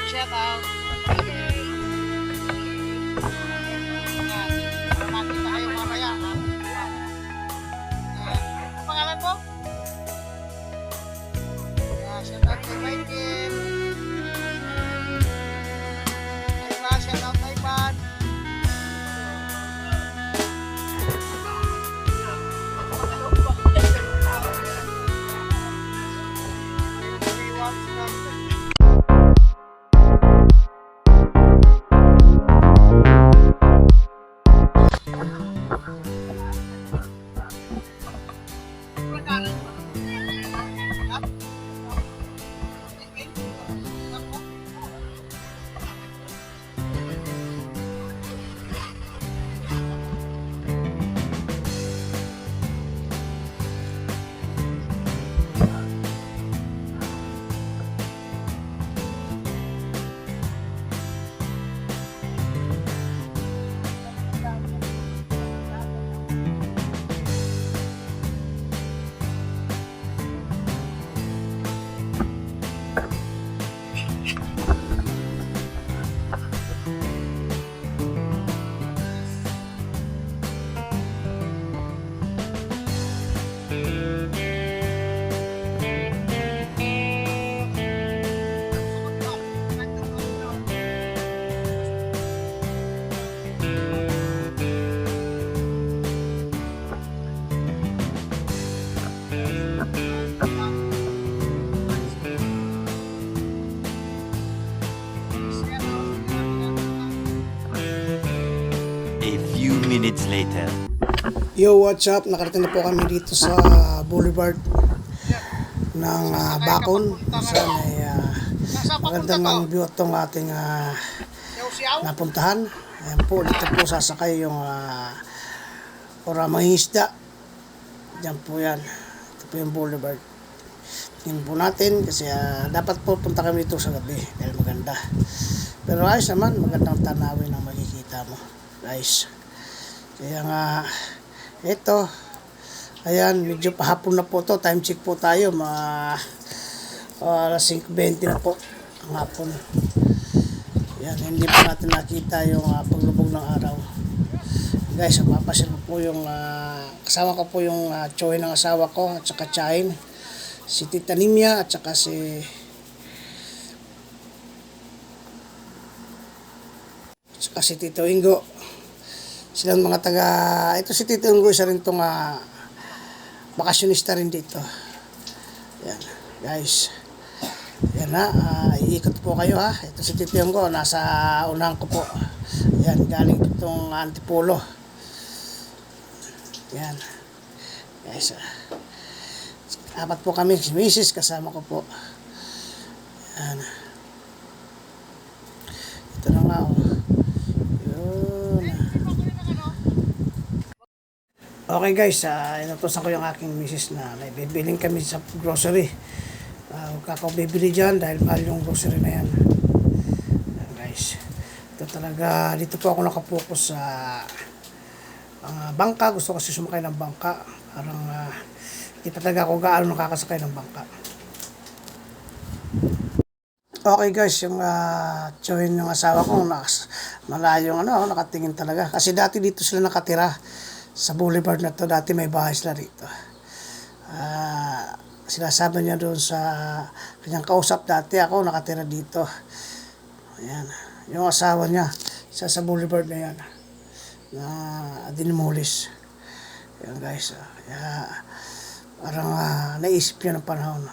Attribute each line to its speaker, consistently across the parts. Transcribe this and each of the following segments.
Speaker 1: shout out. Okay. Yan. Para makita kayo mamaya. Yan. Ano pangalan mo? Yan. Shout out kay Michael. Iba, shout out kay Ivan.
Speaker 2: A few minutes later.
Speaker 3: Yo, what's up? Nakarating na po kami dito sa Boulevard ng Bacon. Sa may magandang view itong ating napuntahan. Ayan po, dito po sasakay yung para mangingisda. Diyan po yan. Ito po yung Boulevard. Tingnan po natin kasi dapat po punta kami dito sa gabi dahil maganda. Pero ayos naman, magandang tanawin ang makikita mo, guys. Kaya nga, ito, ayan, medyo pahapon na po to, time check po tayo, alas 5:20 na po ang hapon. Ayan, hindi po natin nakita yung paglubog ng araw. Guys, mapapasin ko po yung, kasama ko po yung choy ng asawa ko, at saka Chain, si Tita Nimia, at saka si Tito Ingo. Silang mga taga, ito si Tito Ingo, isa rin itong bakasyonista rin dito. Yan, guys. Yan na, iikot po kayo ha. Ito si Tito Ingo, nasa unahan ko po. Yan, galing itong Antipolo. Yan. Guys, apat po kami, si Mrs. kasama ko po. Yan. Ito na nga, oh. Okay guys, inutosan ko yung aking misis na may bibiling kami sa grocery. Kakabibili dyan dahil mahal yung grocery na yan. Guys, ito talaga, dito po ako nakapokus sa bangka. Gusto kasi sumakay ng bangka. Parang hindi pa talaga ako gaano nakakasakay ng bangka. Okay guys, yung tsuhin ng asawa ko, malayong nakatingin talaga. Kasi dati dito sila nakatira. Sa boulevard na to, dati may bahay sila rito. Sinasabi niya doon sa kanyang kausap, dati ako nakatira dito. Ayan. Yung asawa niya, sa boulevard na yan, na dinimulis. Ayan guys. Parang naisip niya ng panahon.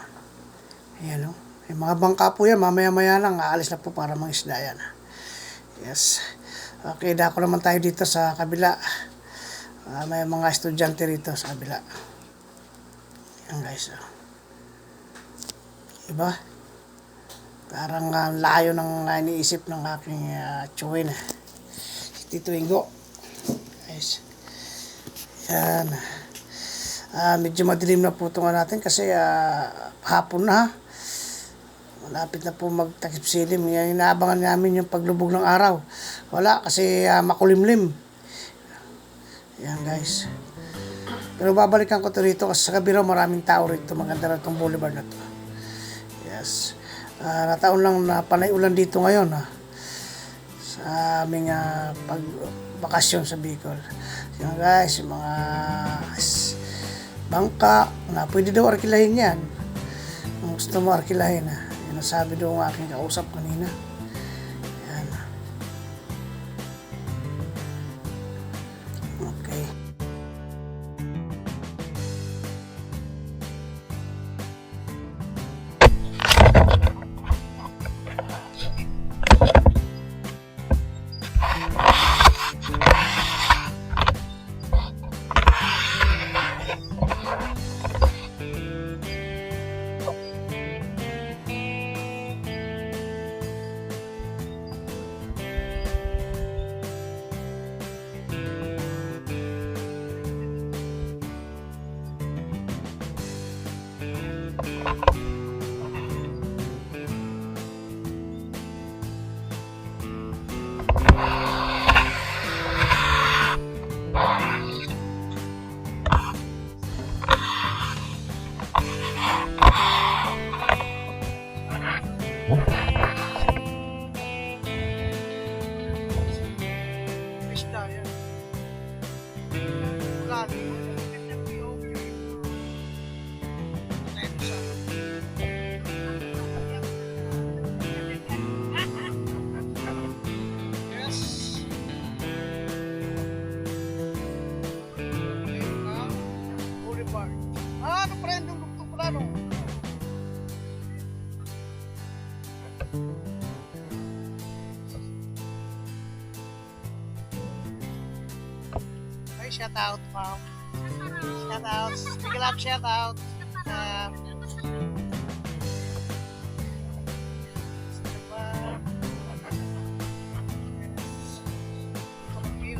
Speaker 3: Ayan o. Yung mga bangka po yan, mamaya-maya lang, aalis na po para mga isda yan. Yes. Okay, dako naman tayo dito sa kabila. May mga estudyante rito sa kabila. Yan guys. Diba? Parang layo ng iniisip ng aking tsuhin. Si Tito Ingo. Guys. Yan. Medyo madilim na po ito natin kasi hapon na. Malapit na po magtakip silim. Yan, inaabangan namin yung paglubog ng araw. Wala kasi makulimlim. Yan guys. Pero babalikan ko to rito kasi sa kabila maraming tao rito. Maganda na itong boulevard na to. Yes. Nataon lang na panay ulan dito ngayon sa aming pagbakasyon sa Bicol. Yan guys, yung mga bangka na pwede daw arkilahin yan. Kung gusto mo arkilahin, yan ang sabi daw ng aking kausap kanina. Yan. Okay.
Speaker 1: Isda yan. Wala din. Yes. Boulevard. Ano pa rin yung lugtong pala no? Ay, shout out, ma'am. Shout out. Big love, shout out.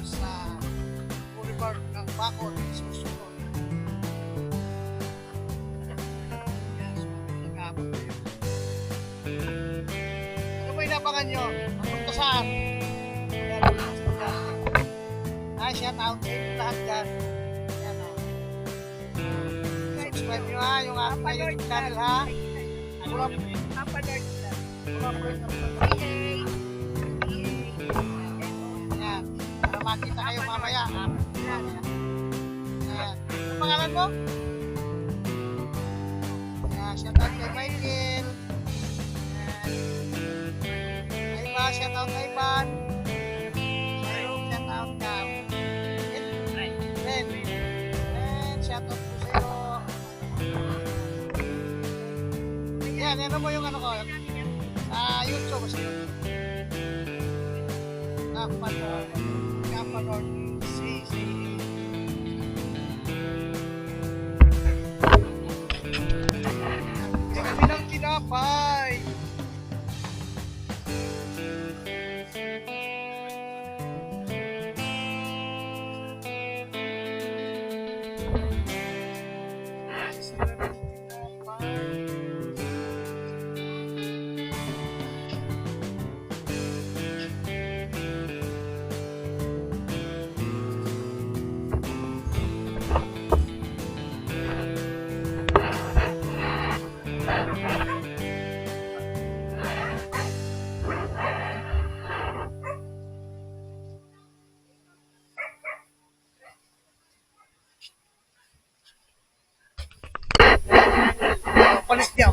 Speaker 1: Sa Boulevard ng Bacol, susunod. Yes, nag-aabot kayo. Ano ba inabangan nyo? Napunta saan? Ay, shout out sa inyo lahat dyan. Yan o. Subscribe nyo ha, yung aking YouTube channel ha. Yan. Para makita kayo mamaya ha. Yan. Ang pangalan mo? Yan, shout out kay Michael. Yan. Ay ba, shout out kay Ivan. Shout out ka. Ben. Shout out po sa'yo. Yan, ano mo yung ano ko? Sa YouTube. Sa YouTube. Kapanor. Kami ng tinapay.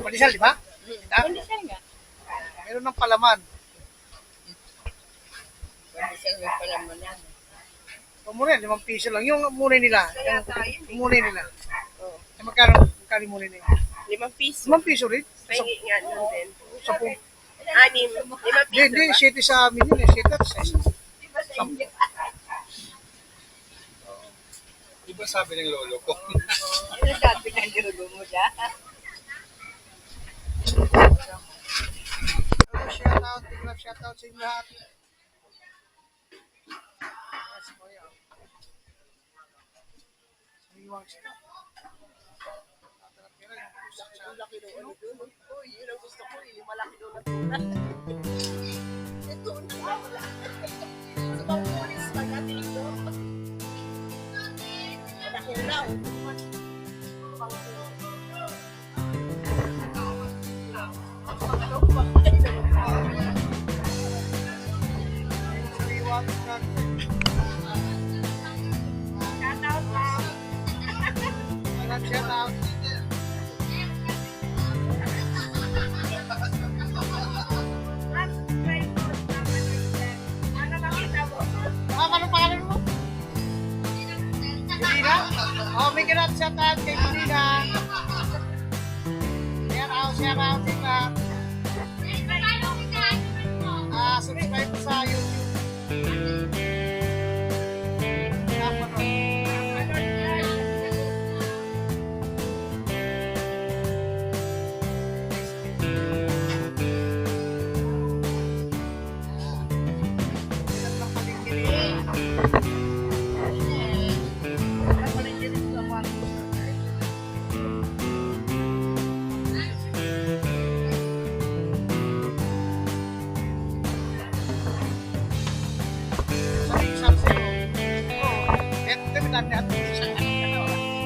Speaker 1: Palisal, di ba?
Speaker 4: Pandesal nga.
Speaker 1: Meron ng palaman.
Speaker 4: Pandesal may palaman yan.
Speaker 1: Muna, 5 piso lang. Yung munay nila.
Speaker 4: Kaya tayo.
Speaker 1: Yung munay nila.
Speaker 4: Oo.
Speaker 1: Eh, magkano munay nila?
Speaker 4: 5 piso.
Speaker 1: 5 piso rin?
Speaker 4: Pahingi nga nun din.
Speaker 1: 10.
Speaker 4: 5 piso
Speaker 1: Hindi,
Speaker 4: ba?
Speaker 1: 7 sa amin yun. 7 at 6.
Speaker 4: Diba sa inyo?
Speaker 5: Di ba sabi ng lolo ko?
Speaker 4: Ano sabi ng dugo mo siya?
Speaker 1: Shout out, big love, shout out sa inyo lahat. Yes, kuya. Sariwang sila.
Speaker 4: Ang laki ng ulo doon. Uy, yun ang gusto ko. Yung malaki doon na tuna. Ito na wala. Sa mga pulis, pag-ating ito. Nakulaw. Pang-pulis.
Speaker 1: Oh, may ganap shout out kay Kulina. Share out, shout out. Subscribe po sa YouTube.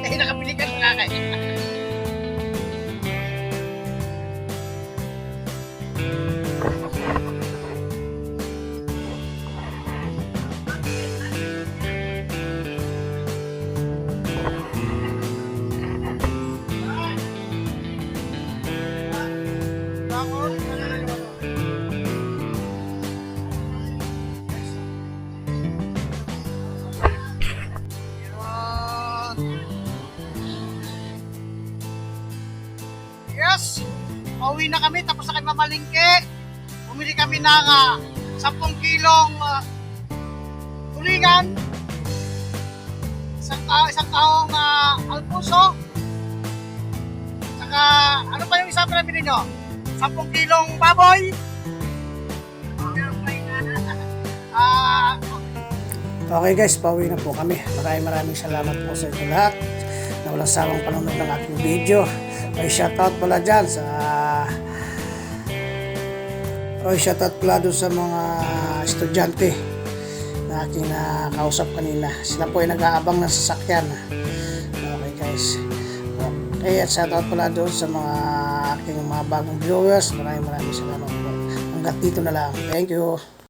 Speaker 1: Eh, nakabili ka na kakain. Yes! Pauwi na kami tapos na kami mamalingke. Bumili kami ng 10 kilong tulingan. Isang taong alpuso. Saka ano pa yung isang pinabili nyo? 10 kilong baboy.
Speaker 3: Okay guys, pauwi na po kami. Maraming salamat po sa inyo lahat na walang sawang panonood ng aking video. May shoutout pala dyan sa shoutout pala doon sa mga estudyante na aking nakausap kanina. Sila po ay nag-aabang ng sasakyan. Okay guys. Okay, at shoutout pala doon sa mga aking mga bagong viewers. Maraming salamat po. Hanggang dito na lang. Thank you.